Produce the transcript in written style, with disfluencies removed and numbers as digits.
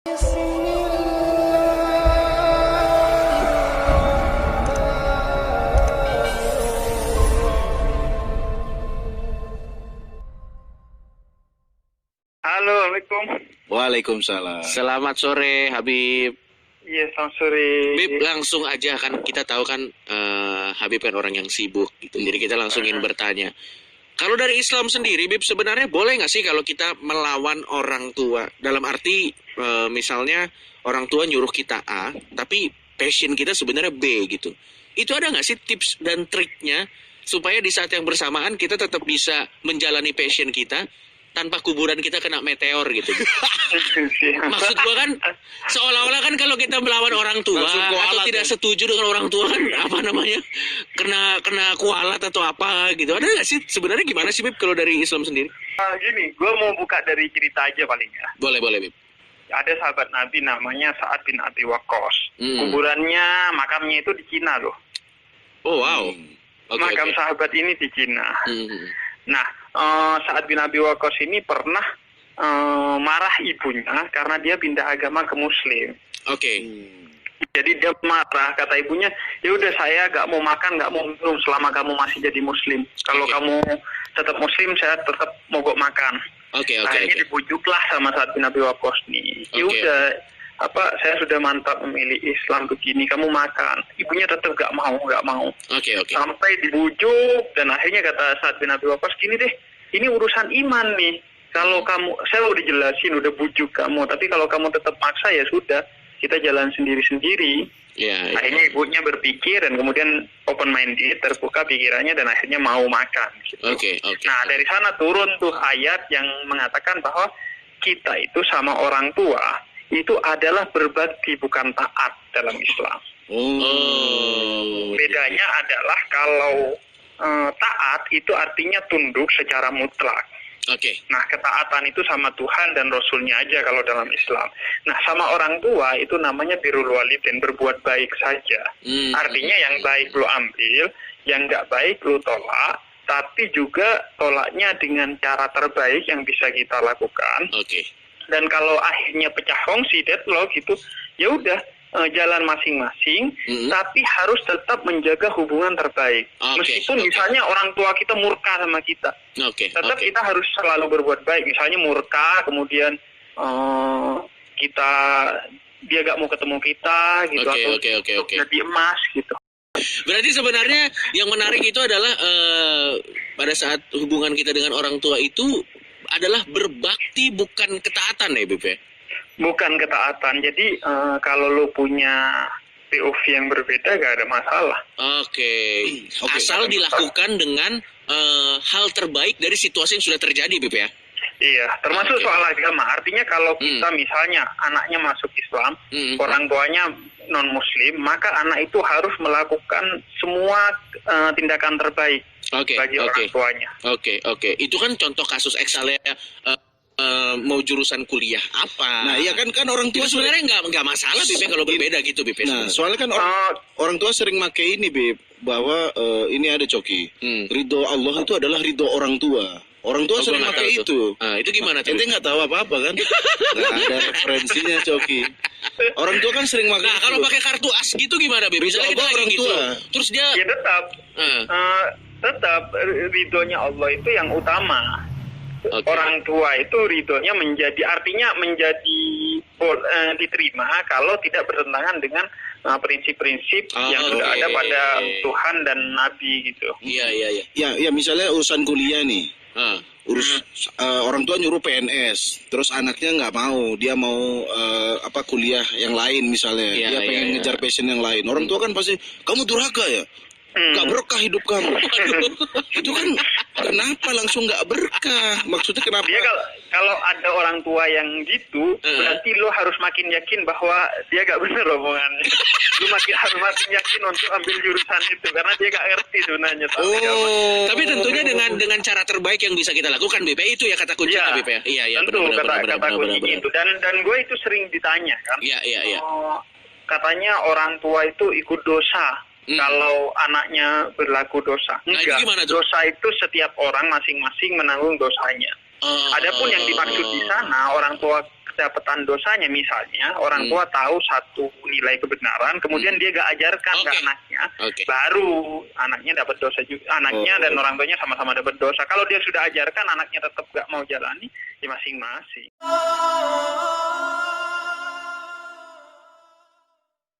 Halo, Assalamualaikum. Waalaikumsalam. Selamat sore Habib. Iya, selamat sore. Habib, langsung aja, kan kita tahu kan Habib kan orang yang sibuk gitu. Jadi kita langsung ingin bertanya. Kalau dari Islam sendiri, Habib, sebenarnya boleh nggak sih kalau kita melawan orang tua? Dalam arti misalnya orang tua nyuruh kita A, tapi passion kita sebenarnya B gitu. Itu ada nggak sih tips dan triknya supaya di saat yang bersamaan kita tetap bisa menjalani passion kita tanpa kuburan kita kena meteor gitu. Maksud gua kan seolah-olah kan kalau kita melawan orang tua atau tidak setuju dengan orang tua kan apa namanya kena kualat atau apa gitu. Ada nggak sih sebenarnya gimana sih Bib kalau dari Islam sendiri? Gini, gue mau buka dari cerita aja paling ya. Boleh Bib. Ada sahabat Nabi namanya Sa'ad bin Abi Waqqas. Kuburannya, makamnya itu di Cina loh. Oh wow. Makam sahabat ini di Cina. Nah, Sa'ad bin Abi Waqqas ini pernah marah ibunya karena dia pindah agama ke Muslim. Jadi dia marah, kata ibunya, ya udah saya gak mau makan, gak mau minum selama kamu masih jadi Muslim. Kalau kamu tetap Muslim, saya tetap mogok makan. Akhirnya dibujuklah sama Sa'ad bin Abi Waqqas nih. Ya udah, saya sudah mantap memilih Islam begini, kamu makan. Ibunya tetap gak mau. Sampai dibujuk, dan akhirnya kata Sa'ad bin Abi Waqqas, gini deh, ini urusan iman nih. Kalau kamu, saya udah jelasin, udah bujuk kamu, tapi kalau kamu tetap maksa ya sudah, kita jalan sendiri-sendiri. Akhirnya ibunya berpikir dan kemudian open minded, terbuka pikirannya dan akhirnya mau makan. Gitu. Nah dari sana turun tuh ayat yang mengatakan bahwa kita itu sama orang tua itu adalah berbakti, bukan taat dalam Islam. Bedanya adalah kalau taat itu artinya tunduk secara mutlak. Nah, ketaatan itu sama Tuhan dan Rasulnya aja kalau dalam Islam. Nah, sama orang tua itu namanya birrul walidain, berbuat baik saja. Artinya yang baik lu ambil, yang nggak baik lu tolak, tapi juga tolaknya dengan cara terbaik yang bisa kita lakukan. Dan kalau akhirnya pecah kongsi, deadlock gitu, ya udah jalan masing-masing, tapi harus tetap menjaga hubungan terbaik. Meskipun misalnya orang tua kita murka sama kita, tetap kita harus selalu berbuat baik. Misalnya murka, kemudian dia gak mau ketemu kita, gitu, atau jadi emas, gitu. Berarti sebenarnya yang menarik itu adalah pada saat hubungan kita dengan orang tua itu adalah berbakti, bukan ketaatan ya, Beb? Bukan ketaatan. Jadi kalau lu punya POV yang berbeda gak ada masalah. Asal dilakukan dengan hal terbaik dari situasi yang sudah terjadi, Beb ya? Iya, termasuk soal agama. Artinya kalau kita misalnya anaknya masuk Islam, orang tuanya non-Muslim, maka anak itu harus melakukan semua tindakan terbaik bagi orang tuanya. Itu kan contoh kasus eksalnya. Mau jurusan kuliah apa? Nah, iya kan orang tua itu sebenarnya nggak masalah, Bib, kalau berbeda gitu, Bib. Nah, soalnya kan orang tua sering pakai ini, Bib, bahwa ini ada Coki. Ridho Allah itu adalah ridho orang tua. Orang tua sering pakai itu. Itu gimana tuh? Ente nggak tahu apa-apa kan? Nggak ada referensinya, Coki. Orang tua kan sering pakai. Nah, kalau pakai kartu as gitu gimana, Bib? Misalnya kita orang gitu. Tua. Terus dia ya tetap ridhonya Allah itu yang utama. Orang tua itu ridhonya artinya menjadi diterima kalau tidak bertentangan dengan prinsip-prinsip yang sudah ada pada Tuhan dan Nabi gitu. Ya, misalnya urusan kuliah nih. Orang tua nyuruh PNS, terus anaknya nggak mau, dia mau kuliah yang lain misalnya, dia pengen ngejar passion yang lain. Orang tua kan pasti, kamu durhaka ya, gak berkah hidup kamu. Itu kan kenapa langsung gak berkah? Maksudnya kenapa? Dia kalau ada orang tua yang gitu, berarti lo harus makin yakin bahwa dia gak benar omongannya. Lo harus makin yakin untuk ambil jurusan itu karena dia gak ngerti sebenarnya. Tapi tentunya dengan cara terbaik yang bisa kita lakukan, BP, itu ya kata kuncinya, BP. Iya, tentu kata kunci itu. Dan gue itu sering ditanya kan. Katanya orang tua itu ikut dosa. Kalau anaknya berlaku dosa. Enggak, dosa itu setiap orang masing-masing menanggung dosanya. Adapun yang dimaksud di sana, orang tua dapatan dosanya. Misalnya orang tua tahu satu nilai kebenaran, kemudian dia gak ajarkan ke anaknya, baru anaknya dapat dosa juga. Anaknya dan orang tuanya sama-sama dapat dosa. Kalau dia sudah ajarkan, anaknya tetap gak mau jalani, ya masing-masing.